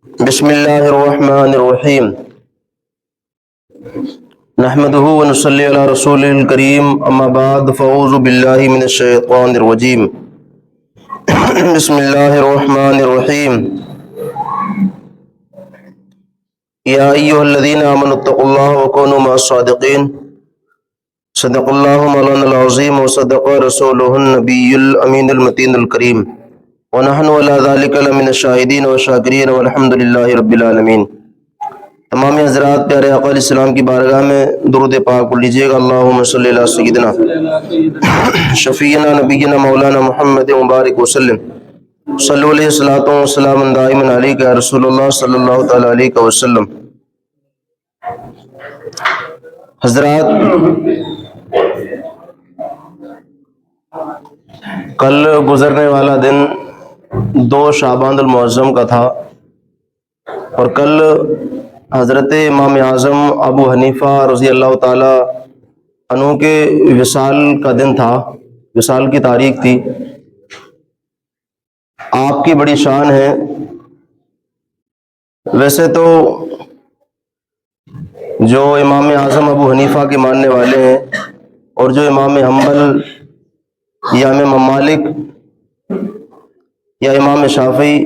بسم اللہ الرحمن الرحیم نحمده ونصلی علی رسول الکریم اما بعد فاعوذ باللہ من الشیطان الرجیم بسم اللہ الرحمن الرحیم یا ایہا الذین آمنوا اتقوا اللہ وکونوا مع الصادقین صدق اللہ مولانا العظیم وصدق رسولہ النبی الامین المتین الکریم ونحن علی ذلک لمن الشاہدین والشاکرین والحمد للہ رب العالمین۔ تمام حضرات پیارے آقا علیہ السلام کی بارگاہ میں درود پاک پڑھ لیجیے گا۔ اللہم صلی علی سیدنا شفیعنا نبینا مولانا محمد مبارک وسلم صلو علیہ الصلوۃ والسلام دائما علیک یا رسول اللہ صلی اللہ تعالی علیہ وسلم۔ حضرات، کل گزرنے والا دن 2 شعبان المعظم کا تھا اور کل حضرت امام اعظم ابو حنیفہ رضی اللہ تعالی عنہ کے وصال کا دن تھا، وصال کی تاریخ تھی۔ آپ کی بڑی شان ہے۔ ویسے تو جو امام اعظم ابو حنیفہ کے ماننے والے ہیں اور جو امام حنبل یا امام مالک یا امام شافعی،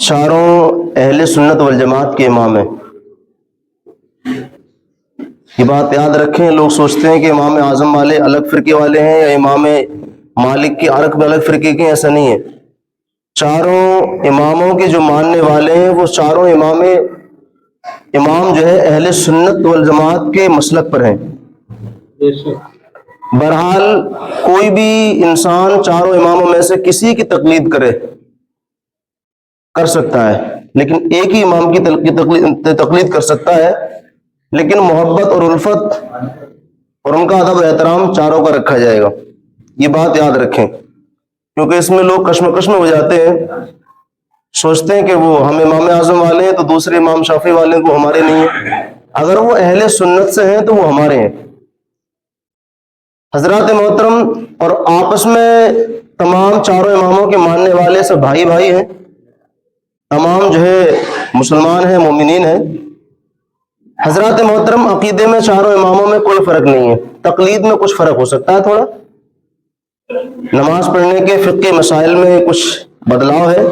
چاروں اہل سنت والجماعت کے امام ہیں۔ یہ بات یاد رکھیں، لوگ سوچتے ہیں کہ امام اعظم والے الگ فرقے والے ہیں یا امام مالک کے عرق میں الگ فرقے کے ہیں، ایسا نہیں ہے۔ چاروں اماموں کے جو ماننے والے ہیں وہ چاروں امام جو ہے اہل سنت والجماعت کے مسلک پر ہیں۔ بہرحال کوئی بھی انسان چاروں اماموں میں سے کسی کی تقلید کر سکتا ہے، لیکن ایک ہی امام کی تقلید کر سکتا ہے، لیکن محبت اور الفت اور ان کا ادب و احترام چاروں کا رکھا جائے گا۔ یہ بات یاد رکھیں، کیونکہ اس میں لوگ کشمکش میں ہو جاتے ہیں، سوچتے ہیں کہ وہ ہم امام اعظم والے ہیں تو دوسرے امام شافعی والے ہیں وہ ہمارے نہیں ہیں۔ اگر وہ اہل سنت سے ہیں تو وہ ہمارے ہیں۔ حضرات محترم، اور آپس میں تمام چاروں اماموں کے ماننے والے سب بھائی بھائی ہیں، تمام جو ہے مسلمان ہیں، مومنین ہیں۔ حضرات محترم، عقیدے میں چاروں اماموں میں کوئی فرق نہیں ہے، تقلید میں کچھ فرق ہو سکتا ہے، تھوڑا نماز پڑھنے کے فقہ مسائل میں کچھ بدلاؤ ہے،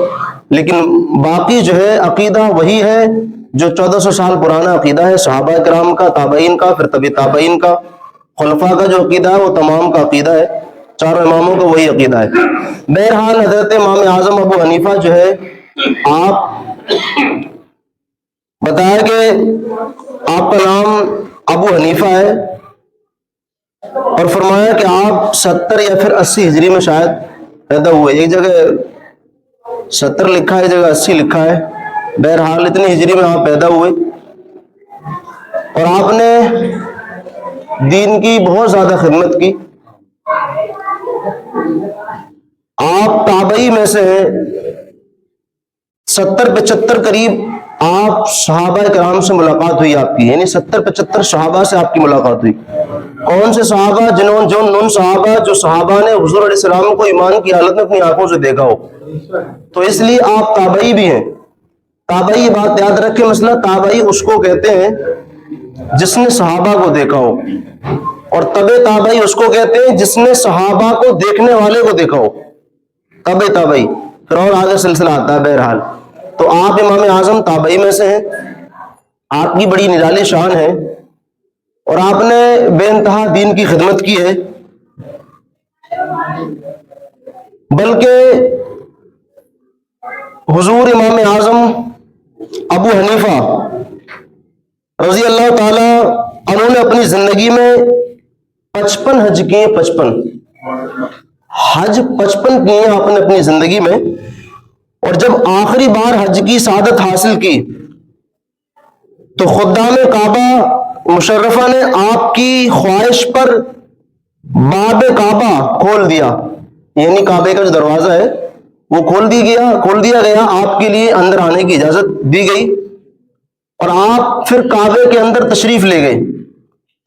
لیکن باقی جو ہے عقیدہ وہی ہے جو 1400 سال پرانا عقیدہ ہے، صحابہ کرام کا، تابعین کا، پھر طبی تابعین کا، خلفاء کا جو عقیدہ ہے وہ تمام کا عقیدہ ہے، چاروں اماموں کا وہی عقیدہ ہے۔ بہرحال حضرت امام اعظم ابو حنیفہ جو ہے، آپ بتایا کہ آپ کا نام ابو حنیفہ ہے، اور فرمایا کہ آپ 70 یا پھر 80 ہجری میں شاید پیدا ہوئے۔ ایک جگہ 70 لکھا ہے، ایک جگہ 80 لکھا ہے، بہرحال اتنی ہجری میں آپ پیدا ہوئے، اور آپ نے دین کی بہت زیادہ خدمت کی۔ آپ تابعی میں سے ہیں، 70-75 قریب آپ صحابہ کرام سے ملاقات ہوئی آپ کی، یعنی 70-75 صحابہ سے آپ کی ملاقات ہوئی۔ کون سے صحابہ؟ ان صحابہ جو صحابہ نے حضور علیہ السلام کو ایمان کی حالت میں اپنی آنکھوں سے دیکھا ہو، تو اس لیے آپ تابعی بھی ہیں۔ تابعی، یہ بات یاد رکھیں، مسئلہ تابعی اس کو کہتے ہیں جس نے صحابہ کو دیکھا ہو، اور تبع تابعی اس کو کہتے ہیں جس نے صحابہ کو دیکھنے والے کو دیکھا ہو، تبع تابعی، پھر اور آگے سلسلہ آتا ہے۔ بہرحال تو آپ امام اعظم تابعی میں سے ہیں، آپ کی بڑی نرالی شان ہے، اور آپ نے بے انتہا دین کی خدمت کی ہے، بلکہ حضور امام اعظم ابو حنیفہ رضی اللہ تعالی عنہ نے اپنی زندگی میں 55 حج کیے، 55 حج 55 کیے آپ نے اپنی زندگی میں، اور جب آخری بار حج کی سعادت حاصل کی تو خدام کعبہ مشرفہ نے آپ کی خواہش پر باب کعبہ کھول دیا، یعنی کعبے کا جو دروازہ ہے وہ کھول دیا گیا، آپ کے لیے اندر آنے کی اجازت دی گئی، اور آپ پھر کعبے کے اندر تشریف لے گئے،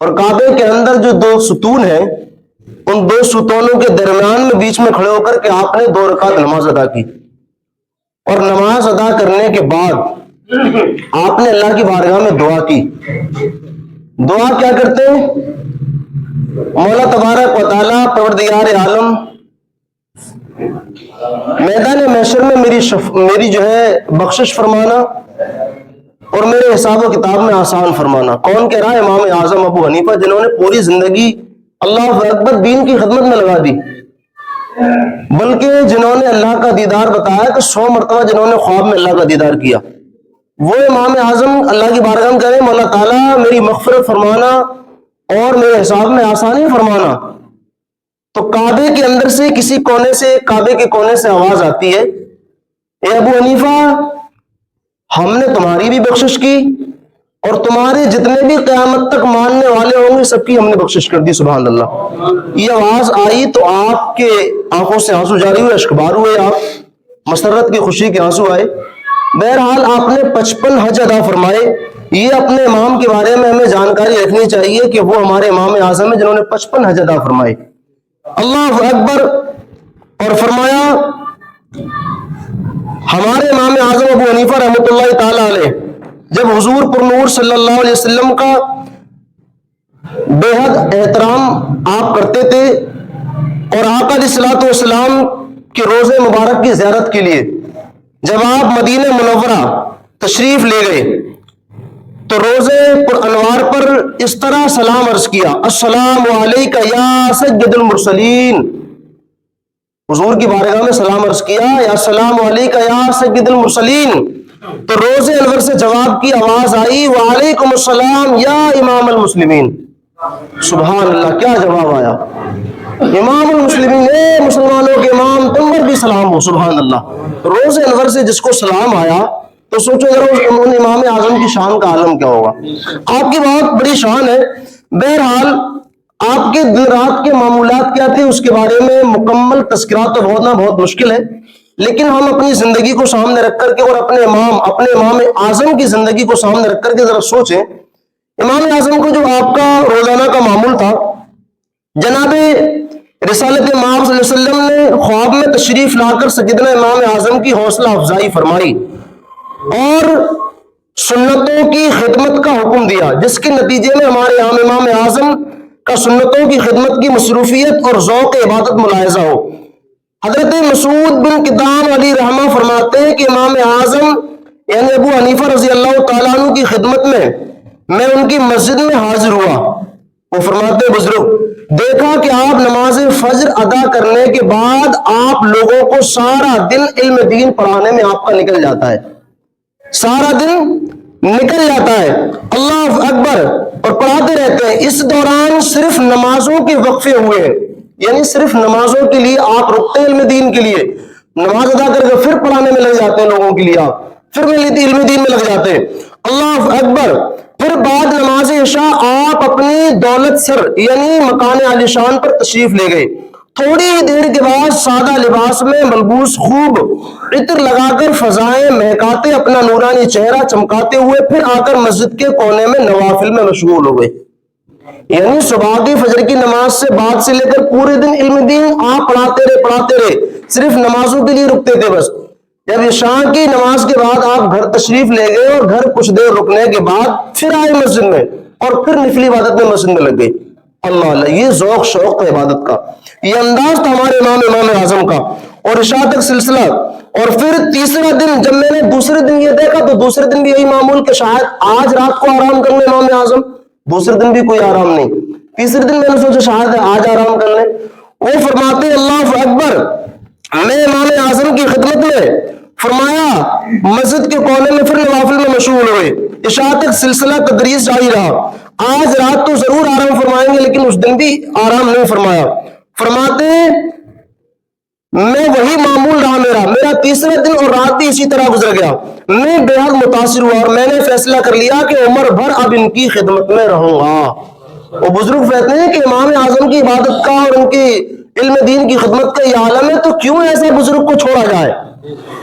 اور کعبے کے اندر جو 2 ستون ہیں، ان 2 ستونوں کے درمیان میں بیچ میں کھڑے ہو کر کے آپ نے 2 رکعت نماز ادا کی، اور نماز نماز ادا کرنے کے بعد آپ نے اللہ کی بارگاہ میں دعا کی. دعا کیا کرتے ہیں؟ مولا تبارک و تعالیٰ پروردگار عالم میدان محشر میں میری جو ہے بخشش فرمانا اور میرے حساب و کتاب میں آسان فرمانا. کون کہہ رہا ہے؟ امام اعظم ابو حنیفہ، جنہوں نے پوری زندگی اللہ اکبر دین کی خدمت میں لگا دی، بلکہ جنہوں نے اللہ کا دیدار بتایا کہ 100 مرتبہ جنہوں نے خواب میں اللہ کا دیدار کیا، وہ امام اعظم اللہ کی بارگاہ میں کہہ رہے مولا تعالیٰ میری مغفرت فرمانا اور میرے حساب میں آسانی فرمانا. تو کعبے کے اندر سے کسی کونے سے، کعبے کے کونے سے آواز آتی ہے، اے ابو حنیفہ ہم نے تمہاری بھی بخشش کی اور تمہارے جتنے بھی قیامت تک ماننے والے ہوں گے سب کی ہم نے بخشش کر دی. سبحان اللہ. یہ آواز آئی تو آپ کے آنکھوں سے آنسو جاری ہوئے، اشکبار ہوئے، آپ مسرت کی خوشی کے آنسو آئے. بہرحال آپ نے 55 حج ادا فرمائے. یہ اپنے امام کے بارے میں ہمیں جانکاری رکھنی چاہیے کہ وہ ہمارے امام اعظم ہیں جنہوں نے 55 حج ادا فرمائے. اللہ اکبر. اور فرمایا ہمارے امام اعظم ابو حنیفہ رحمۃ اللہ تعالی علیہ جب حضور پر نور صلی اللہ علیہ وسلم کا بے حد احترام آپ کرتے تھے اور آقا علیہ الصلوۃ والسلام کے روضے مبارک کی زیارت کے لیے جب آپ مدینہ منورہ تشریف لے گئے تو روضے پر انوار پر اس طرح سلام عرض کیا، السلام علیک یا سید المرسلین. حضور کی بارگاہ میں سلام عرض کیا، یا السلام علیک یا سید المرسلین. تو روضے انور سے جواب کی آواز آئی، وعلیکم السلام یا امام المسلمین. سبحان اللہ، کیا جواب آیا! امام المسلمین، اے مسلمانوں کے امام تم پر بھی سلام ہو. سبحان اللہ. روضے انور سے جس کو سلام آیا تو سوچو ذرا ان امام اعظم کی شان کا عالم کیا ہوگا. آپ کی بہت بڑی شان ہے. بہرحال آپ کے دن رات کے معمولات کیا تھے اس کے بارے میں مکمل تذکرہ تو بہت مشکل ہے، لیکن ہم اپنی زندگی کو سامنے رکھ کر کے اور اپنے امام اعظم کی زندگی کو سامنے رکھ کر کے ذرا سوچیں. امام اعظم کو جو آپ کا روزانہ کا معمول تھا، جناب رسالت مآب صلی اللہ علیہ وسلم نے خواب میں تشریف لا کر سیدنا امام اعظم کی حوصلہ افزائی فرمائی اور سنتوں کی خدمت کا حکم دیا، جس کے نتیجے میں ہمارے امام اعظم کا سنتوں کی خدمت کی مصروفیت اور ذوق عبادت ملاحظہ ہو. حضرت مسعود بن کدام علی رحمہ فرماتے ہیں کہ امام اعظم یعنی ابو حنیفہ رضی اللہ تعالیٰ عنہ کی خدمت میں ان کی مسجد میں حاضر ہوا. وہ فرماتے بزرگ دیکھا کہ آپ نماز فجر ادا کرنے کے بعد آپ لوگوں کو سارا دن علم دین پڑھانے میں آپ کا نکل جاتا ہے، سارا دن نکل جاتا ہے. اللہ اکبر. اور پڑھاتے رہتے ہیں. اس دوران صرف نمازوں کے وقفے ہوئے ہیں، یعنی صرف نمازوں کے لیے آپ رکتے ہیں، علم دین کے لیے نماز ادا کر کے پھر پڑھانے میں لگ جاتے ہیں لوگوں کے لیے، آپ پھر علم دین میں لگ جاتے ہیں. اللہ اکبر. پھر بعد نماز عشاء آپ اپنی دولت سر یعنی مکان عالی شان پر تشریف لے گئے. تھوڑی دیر کے بعد سادہ لباس میں ملبوس خوب عطر لگا کر فضائیں مہکاتے اپنا نورانی چہرہ چمکاتے ہوئے پھر آ کر مسجد کے کونے میں نوافل میں مشغول ہو گئے. یعنی صبح کی فجر کی نماز سے بعد سے لے کر پورے دن علم دین آپ پڑھاتے رہے، صرف نمازوں کے لیے رکتے تھے بس. جب عشاء کی نماز کے بعد آپ گھر تشریف لے گئے اور گھر کچھ دیر رکنے کے بعد پھر آئے مسجد میں اور پھر نفلی عبادت میں مسجد میں لگ گئے. اللہ، یہ ذوق شوق تھا عبادت کا، یہ انداز تھا ہمارے امام اعظم کا. اور عشاء تک سلسلہ. اور پھر تیسرا دن جب میں نے دوسرے دن یہ دیکھا تو دوسرے دن بھی یہی معمول کہ شاید آج رات کو آرام کر لیں امام اعظم، دوسرے دن بھی کوئی آرام نہیں. تیسرے دن میں نے سوچا شاید آج آرام کر لیں. وہ فرماتے اللہ اکبر، میں امام اعظم کی خدمت میں فرمایا مسجد کے کونے میں پھر نوافل میں مشغول ہوئے. عشاء تک سلسلہ تدریس جاری رہا. آج رات تو ضرور آرام فرمائیں گے لیکن اس دن بھی آرام نہیں فرمایا. فرماتے میں وہی معمول رہا میرا تیسرے دن اور رات بھی اسی طرح گزر گیا. میں بے حد متاثر ہوا اور میں نے فیصلہ کر لیا کہ عمر بھر اب ان کی خدمت میں رہوں گا. وہ بزرگ کہتے ہیں کہ امام اعظم کی عبادت کا اور ان کی علم دین کی خدمت کا یہ عالم ہے تو کیوں ایسے بزرگ کو چھوڑا جائے.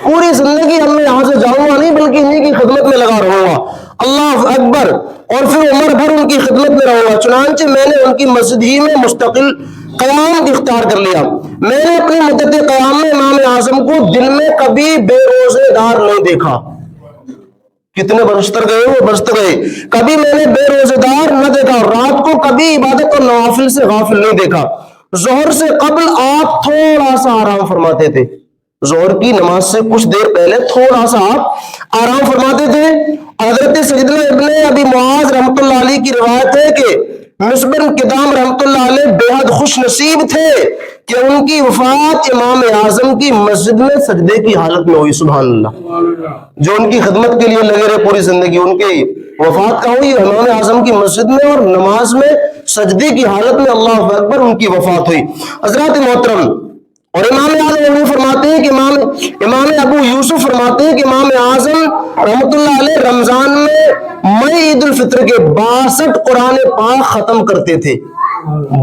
پوری زندگی ہم یہاں سے جاؤں گا نہیں بلکہ انہیں کی خدمت میں لگا رہوں گا. اللہ اکبر. اور پھر عمر بھر ان کی خدمت میں رہوں گا. چنانچہ میں نے ان کی مسجد ہی میں مستقل قیام اختیار کر لیا. میں نے اپنی مدت قیام میں امام اعظم کو دن میں کبھی بے روزے دار نہیں دیکھا. کتنے برستر گئے وہ برست گئے. کبھی میں نے بے روزے دار نہ دیکھا. رات کو کبھی عبادت اور نوافل سے غافل نہیں دیکھا. ظہر سے قبل آپ تھوڑا سا آرام فرماتے تھے. ظہر کی نماز سے کچھ دیر پہلے تھوڑا سا آپ آرام فرماتے تھے. حضرت سیدنا ابن ابی معاذ رحمۃ اللہ علیہ کی روایت ہے کہ مصبر کدام رحمۃ اللہ علیہ بے حد خوش نصیب تھے کہ ان کی وفات امام اعظم کی مسجد میں سجدے کی حالت میں ہوئی. سبحان اللہ. جو ان کی خدمت کے لیے لگے رہے پوری زندگی, ان کی وفات کا ہوئی امام اعظم کی مسجد میں اور نماز میں سجدے کی حالت میں. اللہ اکبر, ان کی وفات ہوئی. حضرات محترم, اور امام اعظم فرماتے ہیں کہ امام ابو یوسف فرماتے ہیں کہ امام اعظم رحمۃ اللہ علیہ رمضان میں عید الفطر کے 62 قرآن پاک ختم کرتے تھے.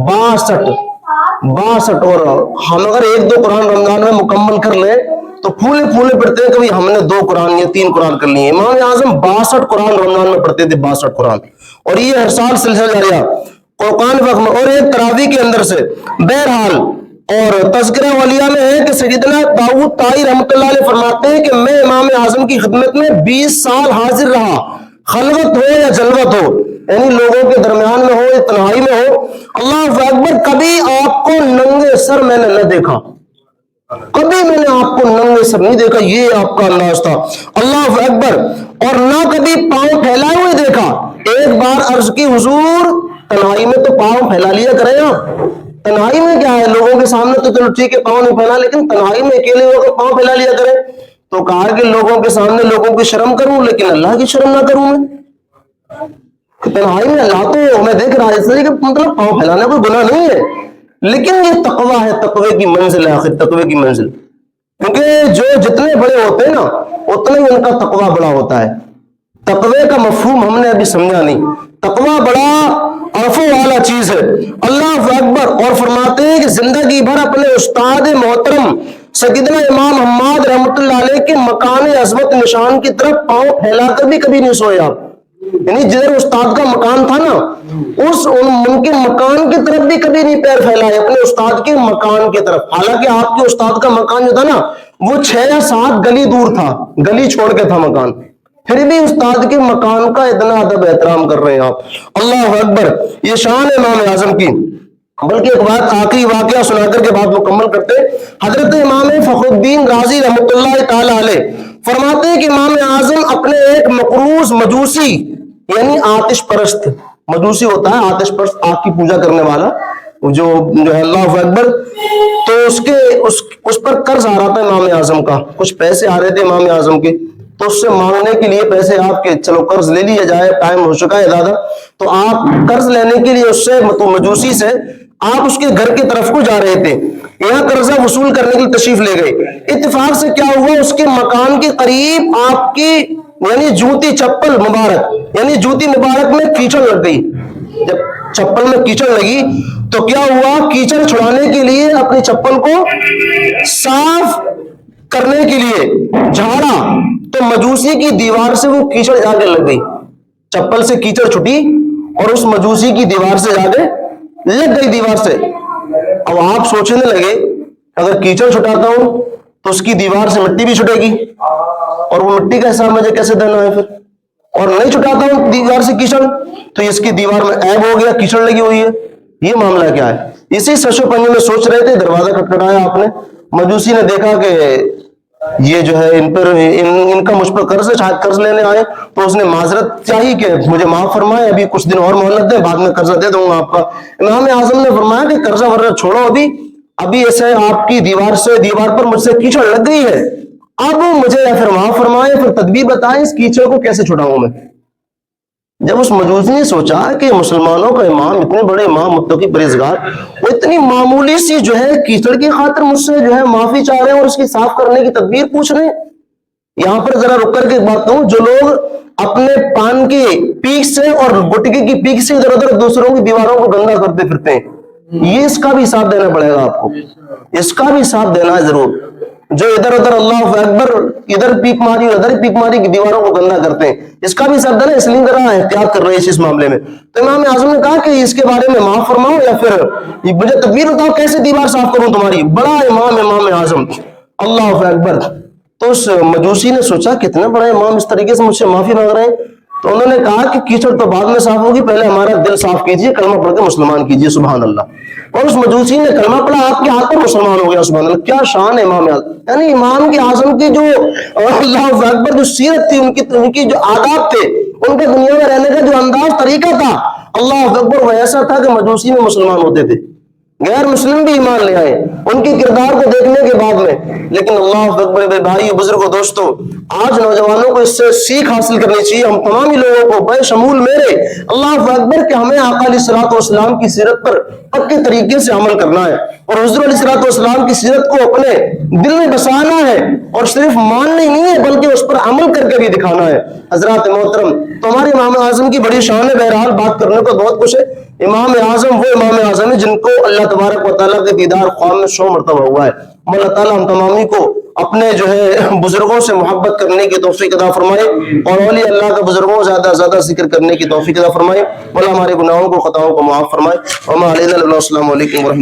62. اور ہم اگر 1-2 قرآن رمضان میں مکمل کر لیں تو پھولے پڑھتے ہیں. کبھی ہم نے 2 قرآن یا 3 قرآن کر لیے. امام اعظم 62 قرآن رمضان میں پڑھتے تھے. 62 قرآن. اور یہ ہر سال سلسلہ جاریہ قرآن وقت میں, اور ایک تراویح کے اندر سے. بہرحال, اور تذکرہ اولیاء میں ہے کہ سیدنا داؤد طائی رحمۃ اللہ علیہ فرماتے ہیں کہ میں امام اعظم کی خدمت میں 20 سال حاضر رہا, خلوت ہو یا جلوت ہو, یعنی لوگوں کے درمیان میں ہو یا تنہائی میں ہو. اللہ اکبر, کبھی آپ کو ننگے سر میں نے نہ دیکھا. کبھی میں نے آپ کو ننگے سر نہیں دیکھا. یہ آپ کا انداز تھا. اللہ اکبر. اور نہ کبھی پاؤں پھیلائے ہوئے دیکھا. ایک بار عرض کی حضور, تنہائی میں تو پاؤں پھیلا لیا کریں آپ. تنہائی میں کیا ہے, لوگوں کے سامنے تو چلو ٹھیک ہے پاؤں نہیں پھیلا, لیکن تنہائی میں اکیلے ہو کر پاؤں پھیلا لیا کریں. تو کہا کہ لوگوں کے سامنے لوگوں کی شرم کروں لیکن اللہ کی شرم نہ کروں. میں تنہائی میں اللہ تو میں دیکھ رہا ہے کہ مطلب پاؤں پھیلانا کوئی گناہ نہیں ہے, لیکن یہ تقویٰ ہے, تقوی کی منزل ہے. آخر تقوی کی منزل, کیونکہ جو جتنے بڑے ہوتے ہیں نا اتنا ہی ان کا تقویٰ بڑا ہوتا ہے. تقوی کا مفہوم ہم نے ابھی سمجھا نہیں. تقویٰ بڑا عفو والا چیز ہے. اللہ اکبر. اور فرماتے ہیں کہ زندگی بھر اپنے استاد محترم سیدنا امام حماد رحمۃ اللہ علیہ کے مکان عظمت نشان کی طرف پاؤں پھیلا کر بھی کبھی نہیں سوئے آپ. یعنی جدھر استاد کا مکان تھا نا, اس ان کے مکان کی طرف بھی کبھی نہیں پیر پھیلائے, اپنے استاد کے مکان کی طرف. حالانکہ آپ کے استاد کا مکان جو تھا نا وہ 6 یا 7 گلی دور تھا, گلی چھوڑ کے تھا مکان, پھر بھی استاد کے مکان کا اتنا ادب احترام کر رہے ہیں آپ. اللہ اکبر. یہ شان ہے امام اعظم کی. بلکہ ایک بات آخری واقعہ سنا کر کے بات مکمل کرتے. حضرت امام فخر الدین رازی رحمۃ اللہ تعالی علیہ فرماتے ہیں کہ امام اعظم اپنے ایک مقروض مجوسی, یعنی آتش پرست, مجوسی ہوتا ہے آتش پرست, آگ کی پوجا کرنے والا جو ہے. اللہ اکبر. تو اس پر قرض آ رہا تھا امام اعظم کا, کچھ پیسے آ رہے تھے امام اعظم کے. تو اس سے مانگنے کے لیے پیسے آپ کے, چلو قرض لے لیا جائے, ٹائم ہو چکا ہے زیادہ. تو آپ قرض لینے کے لیے اس سے مجوسی سے آپ اس کے گھر کی طرف کو جا رہے تھے. یہاں قرضہ وصول کرنے کے لیے تشریف لے گئے. اتفاق سے کیا ہوا, اس کے مکان کے قریب آپ کی یعنی جوتی چپل مبارک, یعنی جوتی مبارک میں کیچڑ لگ گئی. جب چپل میں کیچڑ لگی تو کیا ہوا, کیچڑ چھڑانے کے لیے اپنی چپل کو صاف کرنے کے لیے جھاڑا تو مجوسی کی دیوار سے وہ کیچڑ جا کے لگ گئی. چپل سے کیچڑ چھٹی اور اس مجوسی کی دیوار سے جا کے لگ گئی, دیوار سے. اب آپ سوچنے لگے اگر کیچڑ چھٹاتا ہوں تو اس کی دیوار سے مٹی بھی چھٹے گی, اور وہ مٹی کا حساب مجھے کیسے دینا ہے پھر, اور نہیں چھٹاتا ہوں دیوار سے کیچڑ تو اس کی دیوار میں عیب ہو گیا, کیچڑ لگی ہوئی ہے. یہ معاملہ کیا ہے؟ اسی سشو پنجے میں سوچ رہے تھے, دروازہ کھٹکھٹایا آپ نے. مجوسی نے دیکھا کہ یہ جو ہے ان کا مجھ پر قرض ہے, شاید قرض لینے آئے. تو اس نے معذرت چاہی کہ مجھے معاف فرمائے, ابھی کچھ دن اور مہلت دیں, بعد میں قرضہ دے دوں گا آپ کا. امام اعظم نے فرمایا کہ قرضہ ورنہ چھوڑو, ابھی ایسے آپ کی دیوار پر مجھ سے کیچڑ لگ گئی ہے, اب مجھے یا پھر معاف فرمائے, پھر تدبیر بتائیں اس کیچڑ کو کیسے چھڑاؤں میں. جب اس مجوسی نے سوچا کہ مسلمانوں کا امام, اتنے بڑے امام متقی پرہیزگار, وہ اتنی معمولی سی جو ہے کیچڑ کی خاطر مجھ سے جو ہے معافی چاہ رہے ہیں اور اس کی صاف کرنے کی تدبیر پوچھ رہے ہیں. یہاں پر ذرا رک کر کے بات کہوں, جو لوگ اپنے پان کی پیک سے اور گٹکی کی پیک سے ادھر ادھر دوسروں کی دیواروں کو گندا کرتے پھرتے ہیں, یہ اس کا بھی حساب دینا پڑے گا آپ کو, اس کا بھی حساب دینا ہے ضرور. جو ادھر ادھر اللہ اکبر ادھر پیک ماری اور ادھر پیک ماری کی دیواروں کو گندا کرتے ہیں، اس کا بھی سبب ہے، اس لیے ذرا احتیاط کر رہے ہیں اس معاملے میں۔ تو امام اعظم نے کہا کہ اس کے بارے میں معاف فرماؤ یا پھر مجھے تدبیر بتاؤ کیسے دیوار صاف کروں تمہاری، بڑا امام اعظم، اللہ اکبر۔ تو اس مجوسی نے سوچا کتنا بڑا امام اس طریقے سے مجھ سے معافی مانگ رہے ہیں، تو انہوں نے کہا کہ کیچڑ تو بعد میں صاف ہوگی، پہلے ہمارا دل صاف کیجیے، کلمہ پڑھ کے مسلمان کیجیے، سبحان اللہ۔ اور اس مجوسی نے کلمہ پڑھا، آپ کے ہاتھ پر مسلمان ہو گیا، سبحان اللہ۔ کیا شان ہے امام اعظم، یعنی امام کے اعظم کی جو اللہ اکبر جو سیرت تھی، ان کی جو آداب تھے، ان کے دنیا میں رہنے کا جو انداز طریقہ تھا، اللہ اکبر، وہ ایسا تھا کہ مجوسی میں مسلمان ہوتے تھے، غیر مسلم بھی ایمان لے آئے ان کی کردار کو دیکھنے کے بعد میں۔ لیکن اللہ اکبر، میرے بھائی بزرگوں دوستوں، آج نوجوانوں کو اس سے سیکھ حاصل کرنی چاہیے، ہم تمام لوگوں کو بے شمول میرے، اللہ اکبر، کہ ہمیں آقا علیہ الصلوۃ والسلام کی سیرت پر پکے طریقے سے عمل کرنا ہے، اور حضور علیہ الصلوۃ والسلام کی سیرت کو اپنے دل میں بسانا ہے، اور صرف ماننا ہی نہیں ہے بلکہ اس پر عمل کر کے بھی دکھانا ہے۔ حضرات محترم، تو ہمارے امام اعظم کی بڑی شان ہے، بہرحال بات کرنے کو بہت کچھ ہے۔ امام اعظم وہ امام اعظم ہے جن کو اللہ تبارک و تعالیٰ کے دیدار خواب میں 100 مرتبہ ہوا ہے۔ اللہ تعالیٰ ہم تمامی کو اپنے جو ہے بزرگوں سے محبت کرنے کی توفیق عطا فرمائے، اور اولیاء اللہ کے بزرگوں کو زیادہ زیادہ ذکر کرنے کی توفیق عطا فرمائے، اللہ ہمارے گناہوں کو خطاؤں کو معاف فرمائے۔ وما علینا الا السلام علیکم ورحمۃ اللہ۔